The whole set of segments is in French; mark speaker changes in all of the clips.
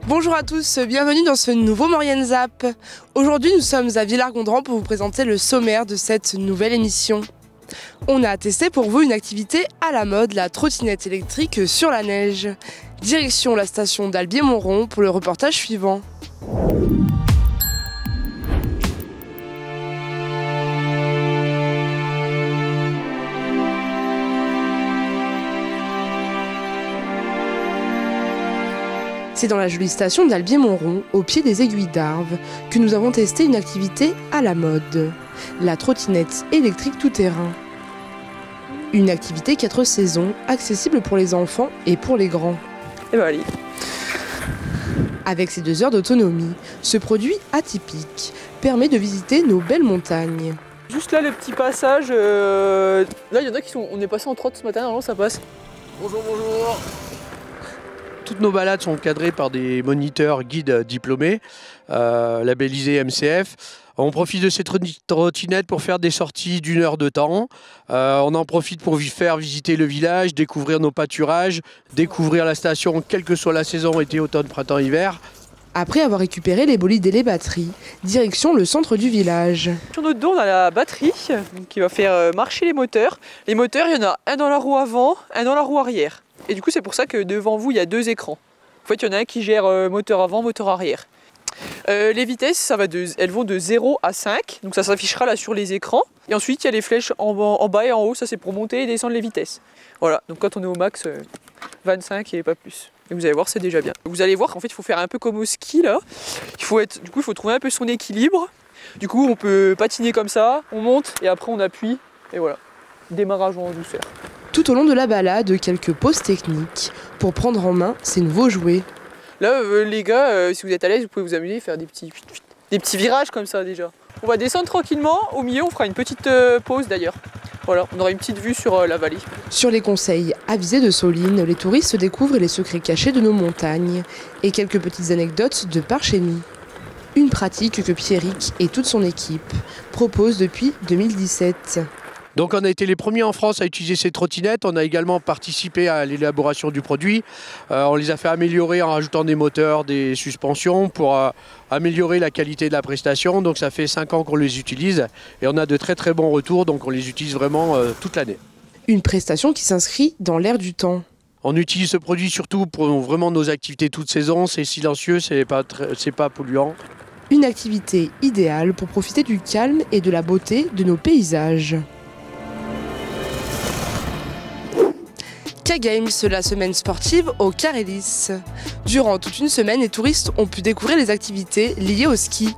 Speaker 1: Bonjour à tous, bienvenue dans ce nouveau Maurienne Zap. Aujourd'hui nous sommes à Villars-Gondran pour vous présenter le sommaire de cette nouvelle émission. On a testé pour vous une activité à la mode, la trottinette électrique sur la neige. Direction la station d'Albier-Montrond pour le reportage suivant. C'est dans la jolie station d'Albier-Montrond, au pied des aiguilles d'Arves, que nous avons testé une activité à la mode, la trottinette électrique tout-terrain. Une activité 4 saisons, accessible pour les enfants et pour les grands.
Speaker 2: Et ben allez.
Speaker 1: Avec ses 2 heures d'autonomie, ce produit atypique permet de visiter nos belles montagnes.
Speaker 2: Juste là, le petit passage, là il y en a qui sont... On est passé en trotte ce matin, normalement ça passe.
Speaker 3: Bonjour, bonjour. Toutes nos balades sont encadrées par des moniteurs guides diplômés, labellisés MCF. On profite de ces trottinettes pour faire des sorties d'1 heure de temps. On en profite pour faire visiter le village, découvrir nos pâturages, découvrir la station, quelle que soit la saison, été, automne, printemps, hiver.
Speaker 1: Après avoir récupéré les bolides et les batteries, direction le centre du village.
Speaker 2: Sur notre dos, on a la batterie qui va faire marcher les moteurs. Les moteurs, il y en a un dans la roue avant, un dans la roue arrière. Et du coup, c'est pour ça que devant vous, il y a 2 écrans. En fait, il y en a un qui gère moteur avant, moteur arrière. Les vitesses, elles vont de 0 à 5, donc ça s'affichera là sur les écrans. Et ensuite, il y a les flèches en bas et en haut, ça c'est pour monter et descendre les vitesses. Voilà, donc quand on est au max, 25 et pas plus. Et vous allez voir, c'est déjà bien. Vous allez voir qu'en fait, il faut faire un peu comme au ski là. Du coup, il faut trouver un peu son équilibre. Du coup, on peut patiner comme ça, on monte et après on appuie. Et voilà, démarrage en douceur.
Speaker 1: Tout au long de la balade, quelques pauses techniques pour prendre en main ces nouveaux jouets.
Speaker 2: Là, les gars, si vous êtes à l'aise, vous pouvez vous amuser, faire des petits virages comme ça déjà. On va descendre tranquillement. Au milieu, on fera une petite pause d'ailleurs. Voilà, on aura une petite vue sur la vallée.
Speaker 1: Sur les conseils avisés de Soline, les touristes découvrent les secrets cachés de nos montagnes et quelques petites anecdotes de par chez nous. Une pratique que Pierrick et toute son équipe proposent depuis 2017.
Speaker 3: Donc on a été les premiers en France à utiliser ces trottinettes. On a également participé à l'élaboration du produit. On les a fait améliorer en rajoutant des moteurs, des suspensions pour améliorer la qualité de la prestation. Donc ça fait 5 ans qu'on les utilise et on a de très très bons retours. Donc on les utilise vraiment toute l'année.
Speaker 1: Une prestation qui s'inscrit dans l'air du temps.
Speaker 3: On utilise ce produit surtout pour vraiment nos activités toute saison. C'est silencieux, c'est pas polluant.
Speaker 1: Une activité idéale pour profiter du calme et de la beauté de nos paysages. K-Games, la semaine sportive au Carélis. Durant toute une semaine, les touristes ont pu découvrir les activités liées au ski.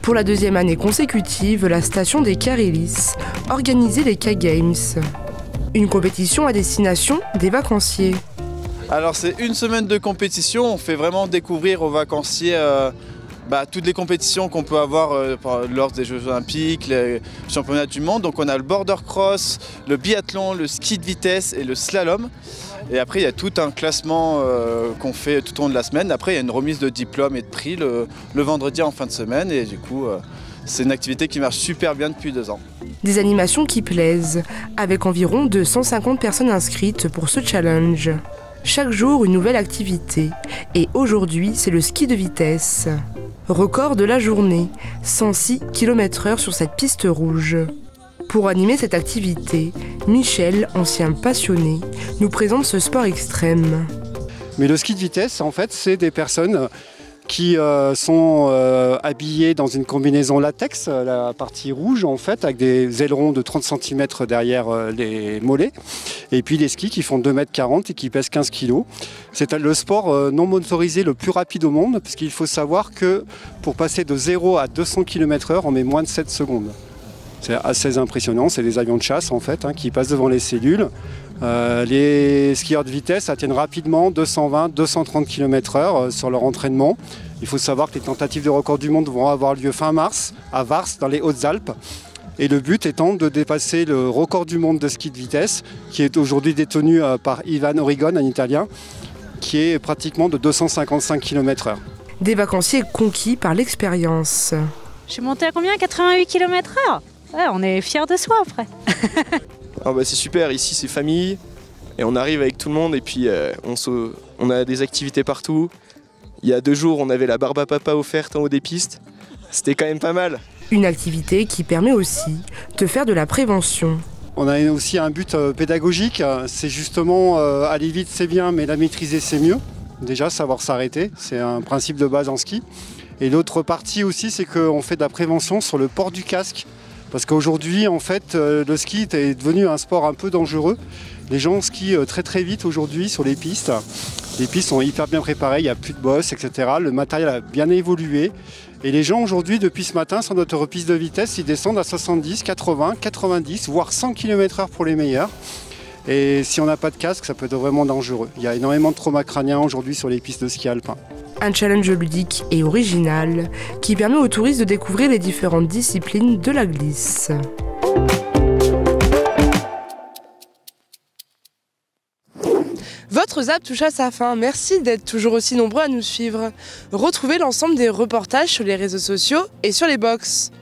Speaker 1: Pour la 2e année consécutive, la station des Carélis organisait les K-Games. Une compétition à destination des vacanciers.
Speaker 4: Alors c'est une semaine de compétition, on fait vraiment découvrir aux vacanciers toutes les compétitions qu'on peut avoir lors des Jeux Olympiques, les championnats du monde. Donc on a le border cross, le biathlon, le ski de vitesse et le slalom. Et après il y a tout un classement qu'on fait tout au long de la semaine. Après il y a une remise de diplôme et de prix le vendredi en fin de semaine. Et du coup c'est une activité qui marche super bien depuis 2 ans.
Speaker 1: Des animations qui plaisent, avec environ 250 personnes inscrites pour ce challenge. Chaque jour, une nouvelle activité. Et aujourd'hui, c'est le ski de vitesse. Record de la journée, 106 km/h sur cette piste rouge. Pour animer cette activité, Michel, ancien passionné, nous présente ce sport extrême.
Speaker 5: Mais le ski de vitesse, en fait, c'est des personnes qui sont habillés dans une combinaison latex, la partie rouge en fait, avec des ailerons de 30 cm derrière les mollets, et puis des skis qui font 2,40 m et qui pèsent 15 kg. C'est le sport non motorisé le plus rapide au monde, parce qu'il faut savoir que pour passer de 0 à 200 km/h, on met moins de 7 secondes. C'est assez impressionnant, c'est des avions de chasse en fait, qui passent devant les cellules. Les skieurs de vitesse atteignent rapidement 220-230 km/h sur leur entraînement. Il faut savoir que les tentatives de record du monde vont avoir lieu fin mars à Vars dans les Hautes-Alpes. Et le but étant de dépasser le record du monde de ski de vitesse, qui est aujourd'hui détenu par Ivan Origon, un Italien, qui est pratiquement de 255 km/h.
Speaker 1: Des vacanciers conquis par l'expérience.
Speaker 6: Je suis montée à combien? 88 km/h. Ouais, on est fiers de soi après.
Speaker 7: Ah bah c'est super, ici c'est famille, et on arrive avec tout le monde, et puis on a des activités partout. Il y a 2 jours, on avait la barbe à papa offerte en haut des pistes. C'était quand même pas mal.
Speaker 1: Une activité qui permet aussi de faire de la prévention.
Speaker 5: On a aussi un but pédagogique, c'est justement aller vite c'est bien, mais la maîtriser c'est mieux. Déjà, savoir s'arrêter, c'est un principe de base en ski. Et l'autre partie aussi, c'est qu'on fait de la prévention sur le port du casque. Parce qu'aujourd'hui, en fait, le ski est devenu un sport un peu dangereux. Les gens skient très très vite aujourd'hui sur les pistes. Les pistes sont hyper bien préparées, il n'y a plus de bosses, etc. Le matériel a bien évolué. Et les gens aujourd'hui, depuis ce matin, sur notre piste de vitesse, ils descendent à 70, 80, 90, voire 100 km/h pour les meilleurs. Et si on n'a pas de casque, ça peut être vraiment dangereux. Il y a énormément de traumas crâniens aujourd'hui sur les pistes de ski alpin.
Speaker 1: Un challenge ludique et original qui permet aux touristes de découvrir les différentes disciplines de la glisse. Votre ZAP touche à sa fin. Merci d'être toujours aussi nombreux à nous suivre. Retrouvez l'ensemble des reportages sur les réseaux sociaux et sur les box.